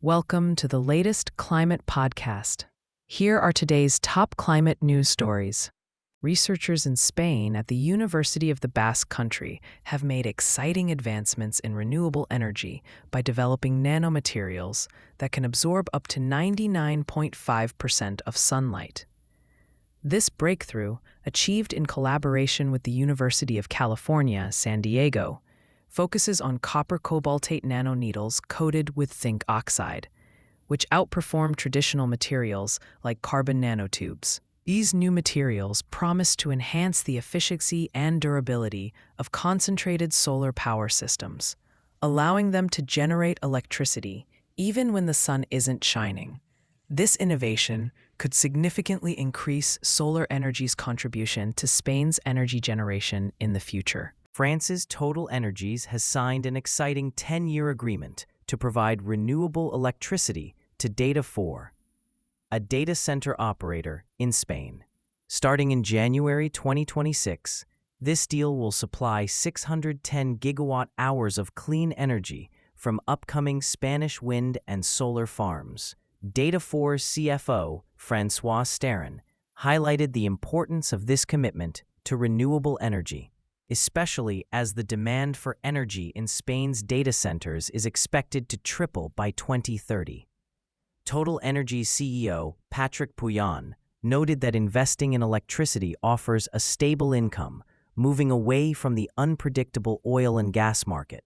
Welcome to the latest climate podcast. Here are today's top climate news stories. Researchers in Spain at the University of the Basque Country have made exciting advancements in renewable energy by developing nanomaterials that can absorb up to 99.5% of sunlight. This breakthrough, achieved in collaboration with the University of California, San Diego, focuses on copper cobaltate nanoneedles coated with zinc oxide, which outperform traditional materials like carbon nanotubes. These new materials promise to enhance the efficiency and durability of concentrated solar power systems, allowing them to generate electricity even when the sun isn't shining. This innovation could significantly increase solar energy's contribution to Spain's energy generation in the future. France's TotalEnergies has signed an exciting 10-year agreement to provide renewable electricity to Data4, a data center operator in Spain. Starting in January 2026, this deal will supply 610 gigawatt-hours of clean energy from upcoming Spanish wind and solar farms. Data4 CFO, François Sterin, highlighted the importance of this commitment to renewable energy, especially as the demand for energy in Spain's data centers is expected to triple by 2030. TotalEnergies CEO Patrick Pouyanné noted that investing in electricity offers a stable income, moving away from the unpredictable oil and gas market.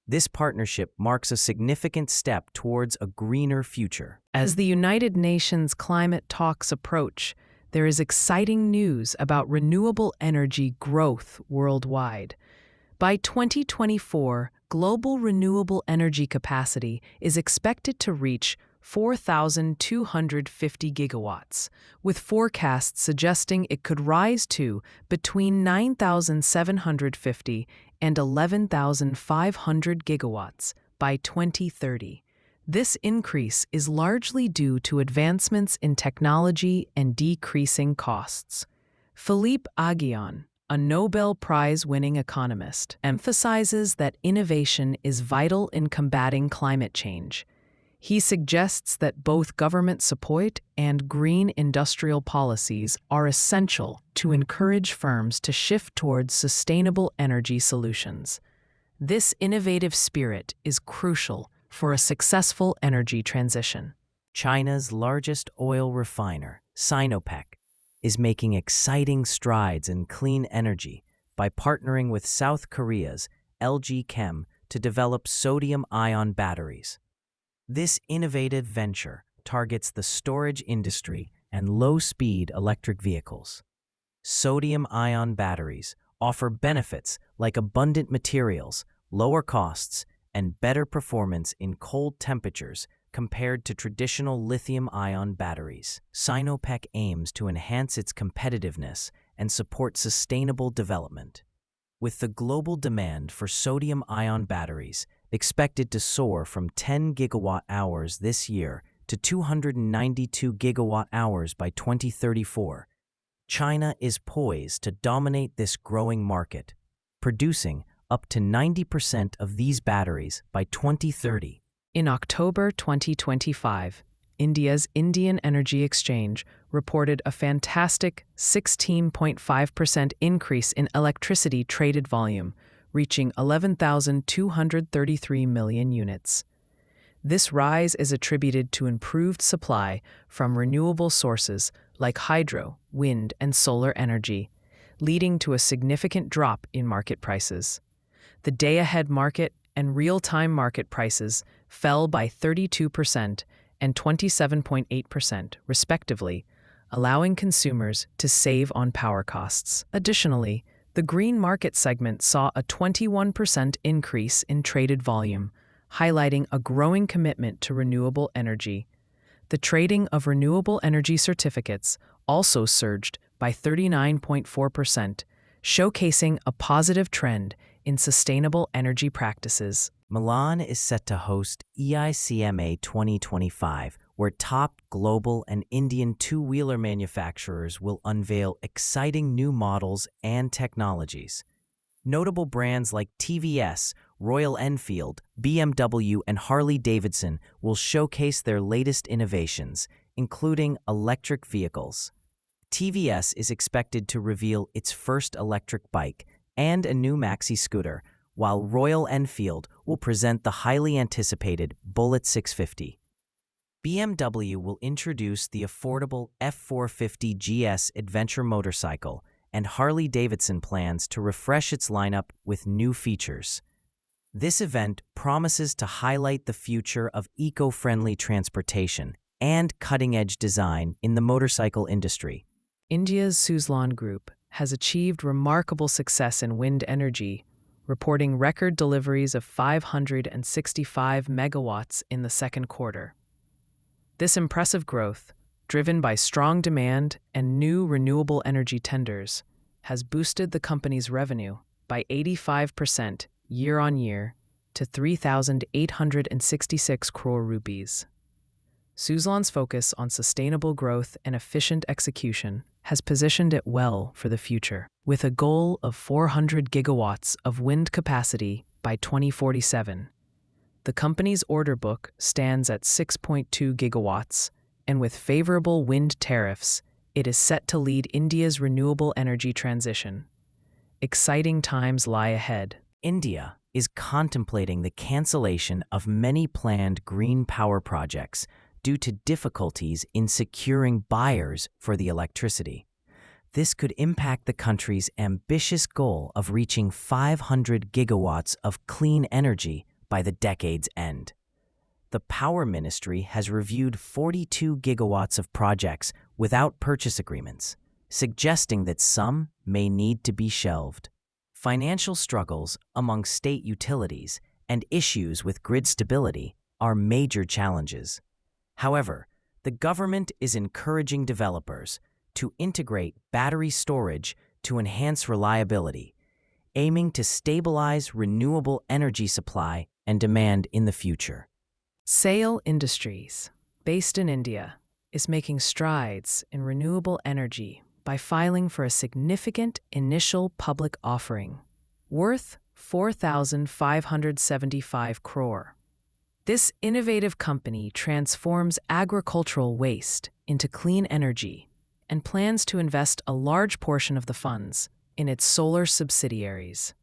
This partnership marks a significant step towards a greener future. As the United Nations climate talks approach, there is exciting news about renewable energy growth worldwide. By 2024, global renewable energy capacity is expected to reach 4,250 gigawatts, with forecasts suggesting it could rise to between 9,750 and 11,500 gigawatts by 2030. This increase is largely due to advancements in technology and decreasing costs. Philippe Aghion, a Nobel Prize-winning economist, emphasizes that innovation is vital in combating climate change. He suggests that both government support and green industrial policies are essential to encourage firms to shift towards sustainable energy solutions. This innovative spirit is crucial for a successful energy transition. China's largest oil refiner, Sinopec, is making exciting strides in clean energy by partnering with South Korea's LG Chem to develop sodium-ion batteries. This innovative venture targets the storage industry and low-speed electric vehicles. Sodium-ion batteries offer benefits like abundant materials, lower costs, and better performance in cold temperatures compared to traditional lithium-ion batteries. Sinopec aims to enhance its competitiveness and support sustainable development. With the global demand for sodium-ion batteries expected to soar from 10 gigawatt-hours this year to 292 gigawatt-hours by 2034, China is poised to dominate this growing market, producing up to 90% of these batteries by 2030. In October 2025, India's Indian Energy Exchange reported a fantastic 16.5% increase in electricity traded volume, reaching 11,233 million units. This rise is attributed to improved supply from renewable sources like hydro, wind, and solar energy, leading to a significant drop in market prices. The day-ahead market and real-time market prices fell by 32% and 27.8%, respectively, allowing consumers to save on power costs. Additionally, the green market segment saw a 21% increase in traded volume, highlighting a growing commitment to renewable energy. The trading of renewable energy certificates also surged by 39.4%, showcasing a positive trend in sustainable energy practices. Milan is set to host EICMA 2025, where top global and Indian two-wheeler manufacturers will unveil exciting new models and technologies. Notable brands like TVS Royal Enfield, BMW, and Harley-Davidson will showcase their latest innovations, including electric vehicles. TVS is expected to reveal its first electric bike and a new maxi scooter, while Royal Enfield will present the highly anticipated Bullet 650. BMW will introduce the affordable F450 GS adventure motorcycle, and Harley-Davidson plans to refresh its lineup with new features. This event promises to highlight the future of eco-friendly transportation and cutting-edge design in the motorcycle industry. India's Suzlon Group has achieved remarkable success in wind energy, reporting record deliveries of 565 megawatts in the second quarter. This impressive growth, driven by strong demand and new renewable energy tenders, has boosted the company's revenue by 85% year-on-year to 3,866 crore rupees. Suzlon's focus on sustainable growth and efficient execution has positioned it well for the future, with a goal of 400 gigawatts of wind capacity by 2047. The company's order book stands at 6.2 gigawatts, and with favorable wind tariffs, it is set to lead India's renewable energy transition. Exciting times lie ahead. India is contemplating the cancellation of many planned green power projects due to difficulties in securing buyers for the electricity. This could impact the country's ambitious goal of reaching 500 gigawatts of clean energy by the decade's end. The Power Ministry has reviewed 42 gigawatts of projects without purchase agreements, suggesting that some may need to be shelved. Financial struggles among state utilities and issues with grid stability are major challenges. However, the government is encouraging developers to integrate battery storage to enhance reliability, aiming to stabilize renewable energy supply and demand in the future. SAEL Industries, based in India, is making strides in renewable energy by filing for a significant initial public offering, worth 4,575 crore. This innovative company transforms agricultural waste into clean energy and plans to invest a large portion of the funds in its solar subsidiaries.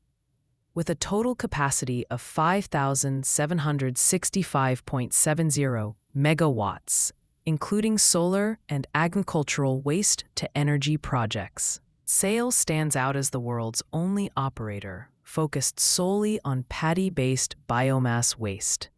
With a total capacity of 5,765.70 megawatts, including solar and agricultural waste-to-energy projects, SAEL stands out as the world's only operator focused solely on paddy-based biomass waste.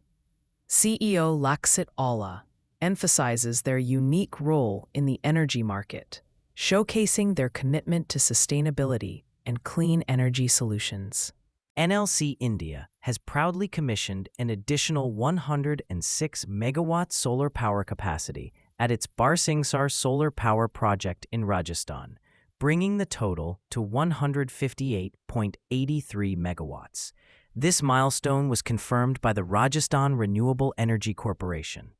CEO Laksit Alla emphasizes their unique role in the energy market, showcasing their commitment to sustainability and clean energy solutions. NLC India has proudly commissioned an additional 106 megawatt solar power capacity at its Barsingsar solar power project in Rajasthan, bringing the total to 158.83 megawatts. This milestone was confirmed by the Rajasthan Renewable Energy Corporation.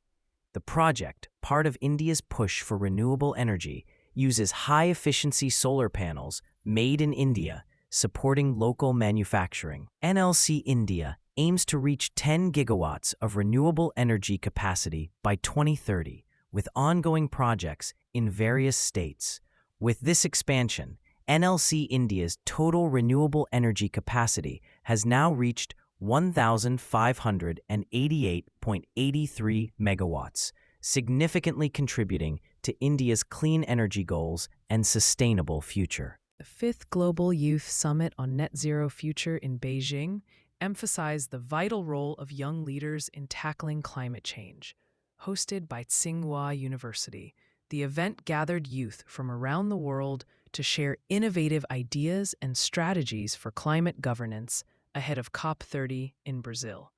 The project, part of India's push for renewable energy, uses high-efficiency solar panels made in India, supporting local manufacturing. NLC India aims to reach 10 gigawatts of renewable energy capacity by 2030, with ongoing projects in various states. With this expansion, NLC India's total renewable energy capacity has now reached 1,588.83 megawatts, significantly contributing to India's clean energy goals and sustainable future. The 5th Global Youth Summit on Net Zero Future in Beijing emphasized the vital role of young leaders in tackling climate change. Hosted by Tsinghua University, the event gathered youth from around the world to share innovative ideas and strategies for climate governance ahead of COP30 in Brazil.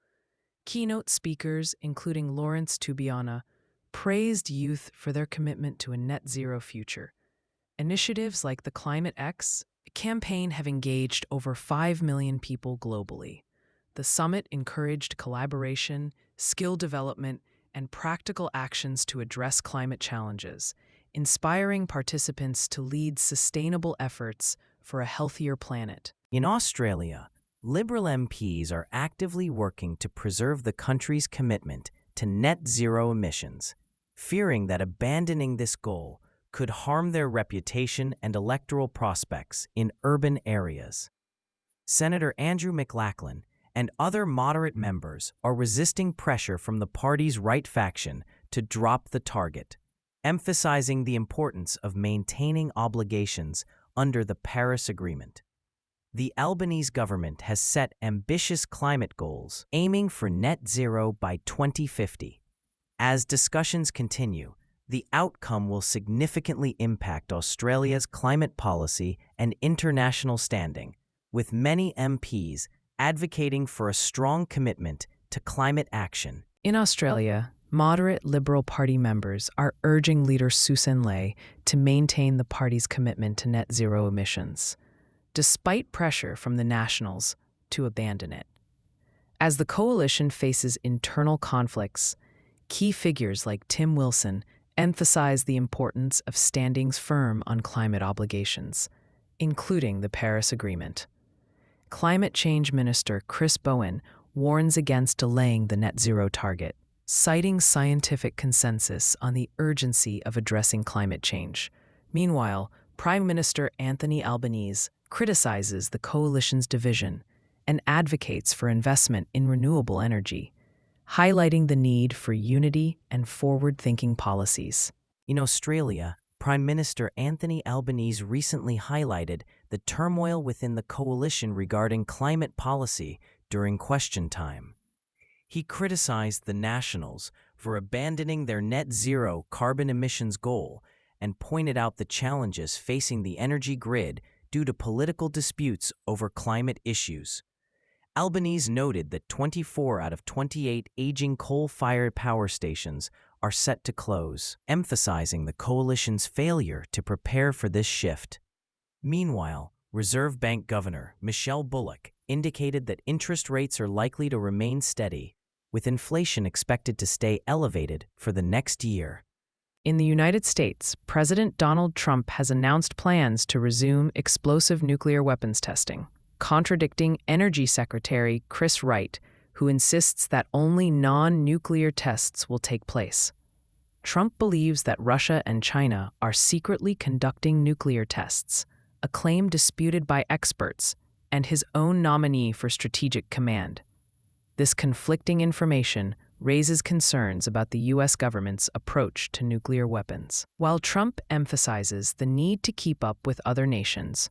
Keynote speakers, including Lawrence Tubiana, praised youth for their commitment to a net zero future. Initiatives like the Climate X campaign have engaged over 5 million people globally. The summit encouraged collaboration, skill development, and practical actions to address climate challenges, inspiring participants to lead sustainable efforts for a healthier planet. In Australia, Liberal MPs are actively working to preserve the country's commitment to net zero emissions, fearing that abandoning this goal could harm their reputation and electoral prospects in urban areas. Senator Andrew McLachlan and other moderate members are resisting pressure from the party's right faction to drop the target, emphasizing the importance of maintaining obligations under the Paris Agreement. The Albanese government has set ambitious climate goals, aiming for net zero by 2050. As discussions continue, the outcome will significantly impact Australia's climate policy and international standing, with many MPs advocating for a strong commitment to climate action. In Australia, moderate Liberal Party members are urging leader Suzlon to maintain the party's commitment to net zero emissions, despite pressure from the Nationals to abandon it. As the coalition faces internal conflicts, key figures like Tim Wilson emphasize the importance of standing firm on climate obligations, including the Paris Agreement. Climate Change Minister Chris Bowen warns against delaying the net zero target, citing scientific consensus on the urgency of addressing climate change. Meanwhile, Prime Minister Anthony Albanese criticizes the coalition's division and advocates for investment in renewable energy, highlighting the need for unity and forward-thinking policies. In Australia, Prime Minister Anthony Albanese recently highlighted the turmoil within the coalition regarding climate policy during question time. He criticized the Nationals for abandoning their net zero carbon emissions goal and pointed out the challenges facing the energy grid due to political disputes over climate issues. Albanese noted that 24 out of 28 aging coal-fired power stations are set to close, emphasizing the coalition's failure to prepare for this shift. Meanwhile, Reserve Bank Governor Michelle Bullock indicated that interest rates are likely to remain steady, with inflation expected to stay elevated for the next year. In the United States, President Donald Trump has announced plans to resume explosive nuclear weapons testing, contradicting Energy Secretary Chris Wright, who insists that only non-nuclear tests will take place. Trump believes that Russia and China are secretly conducting nuclear tests, a claim disputed by experts and his own nominee for Strategic Command. This conflicting information raises concerns about the U.S. government's approach to nuclear weapons. While Trump emphasizes the need to keep up with other nations,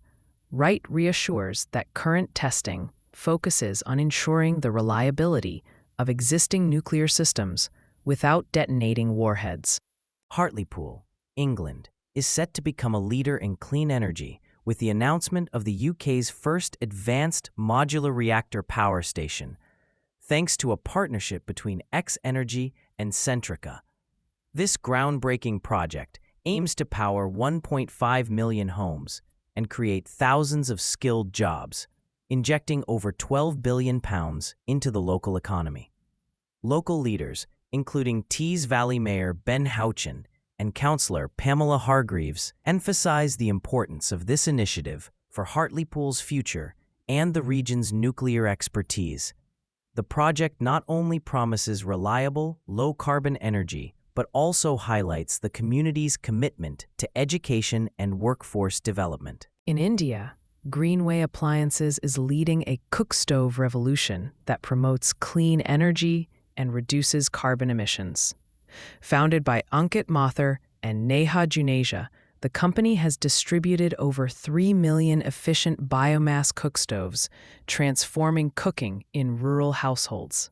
Wright reassures that current testing focuses on ensuring the reliability of existing nuclear systems without detonating warheads. Hartlepool, England, is set to become a leader in clean energy with the announcement of the UK's first advanced modular reactor power station, thanks to a partnership between X-Energy and Centrica. This groundbreaking project aims to power 1.5 million homes and create thousands of skilled jobs, injecting over £12 billion into the local economy. Local leaders, including Tees Valley Mayor Ben Houchin and Councillor Pamela Hargreaves, emphasize the importance of this initiative for Hartlepool's future and the region's nuclear expertise. The project not only promises reliable, low-carbon energy, but also highlights the community's commitment to education and workforce development. In India, Greenway Appliances is leading a cook stove revolution that promotes clean energy and reduces carbon emissions. Founded by Ankit Mathur and Neha Juneja, the company has distributed over 3 million efficient biomass cook stoves, transforming cooking in rural households.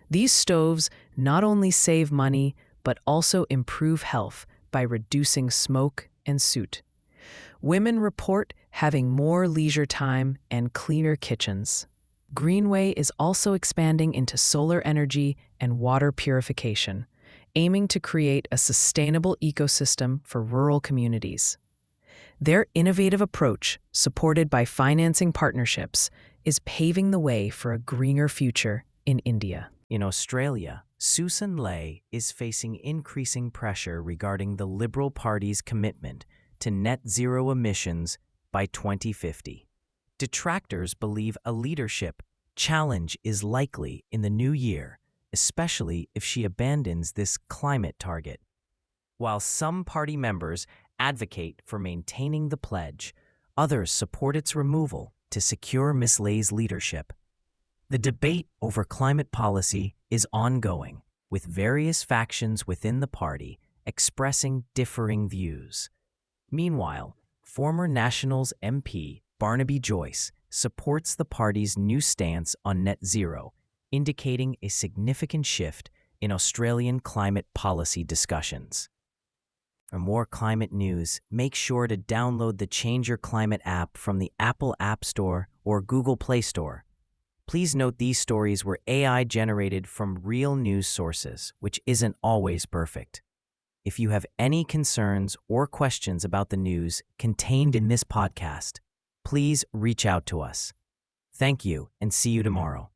These stoves not only save money, but also improve health by reducing smoke and soot. Women report having more leisure time and cleaner kitchens. Greenway is also expanding into solar energy and water purification, aiming to create a sustainable ecosystem for rural communities. Their innovative approach, supported by financing partnerships, is paving the way for a greener future in India. In Australia, Suzlon is facing increasing pressure regarding the Liberal Party's commitment to net zero emissions by 2050. Detractors believe a leadership challenge is likely in the new year, especially if she abandons this climate target. While some party members advocate for maintaining the pledge, others support its removal to secure Ms. Lay's leadership. The debate over climate policy is ongoing, with various factions within the party expressing differing views. Meanwhile, former Nationals MP Barnaby Joyce supports the party's new stance on net zero, indicating a significant shift in Australian climate policy discussions. For more climate news, make sure to download the Change Your Climate app from the Apple App Store or Google Play Store. Please note these stories were AI generated from real news sources, which isn't always perfect. If you have any concerns or questions about the news contained in this podcast, please reach out to us. Thank you and see you tomorrow.